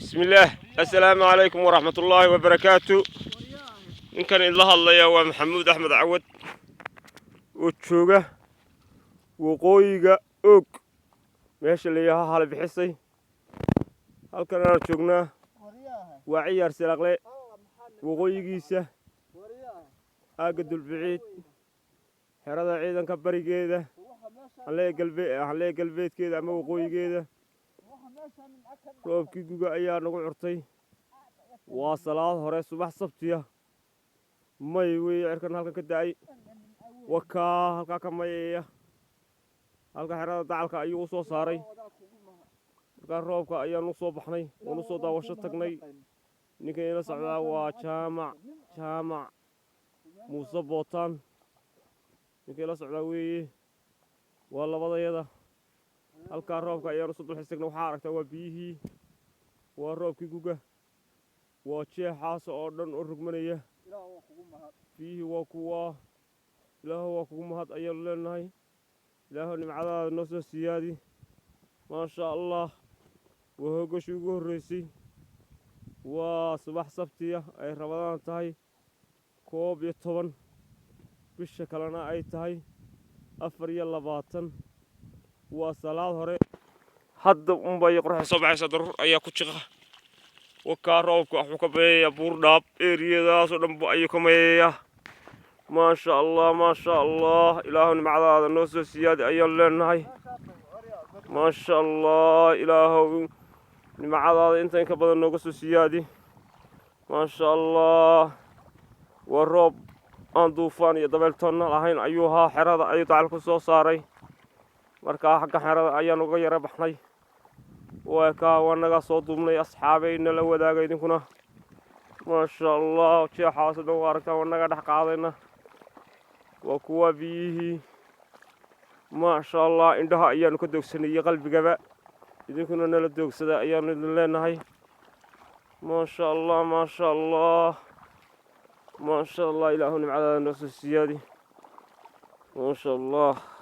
بسم الله السلام عليكم ورحمة الله وبركاته. إن كان الله الله يا محمود أحمد عود وتشوجة وقويجة أوك ماشي اللي ياها حال بحسي هل كان أنا تشوجنا وعيار سلاقلي وقويجيسة أقد البعيد حرادة عيدا كبري كده عليه قلبيت كده أما وقوي كده roobkii guga ayaa nagu curtay waa salaad hore subax sabtiya may way cirkan halka ka daay waka halka ka mayaya halka xirada dacalka ayuu soo saaray marka roobka ayaa nu soo baxnay oo soo daawasho tagnay ninkii ila socdaa waa jaamac Muuse Bootaan ninkii ila socdaa weeye waa labadayada halka roobka ayaa soo dulxisagna waxa aragtaa waa biyihii waa roobkii guga waa jeexaas oo dhan u rugmanaya biyihii waa kuwa ilaahu waa kugu mahad ayaan leenahay ilaahu nimcadaada noo soo siyaadi maasha allah waa hogashii ugu horreysay waa subax sabtiya ay rabadaan tahay 11 bisha kalena ay tahay 24 waa salaad hore hadda bay qurux soo baxaysa daruur ayaa ku jiqa waka roobku wuxuu ka beeyaa buur dhaab eeriyadaas oo dhan ayuu ka meeyaa ma sha Allah ilaahu nimcadaada noo soo siyaadi ayaan leenahay ma sha Allah ilaahu nimcadaada inta ka badan nooga soo siyaadi ma sha Allah waa roob aan duufaan iyo dabeel toonna lahayn ayuu haa xirada ayuu dacal ku soo saaray marka xagga xirada ayaan uga yara baxnay waa ka wanaga soo duubnay asxaabayna la wadaaga idinkuna ma sha Allah jeexaas oo aragtaa wanaga dhax qaadayna waa kuwa biyihii ma sha Allah indhaha ayaan ka doogsanay qalbigaba idinkuna nala doogsada ayaan idin leenahay ma sha Allah ilaahu nimcadaada noo soo siyaadi ma sha Allah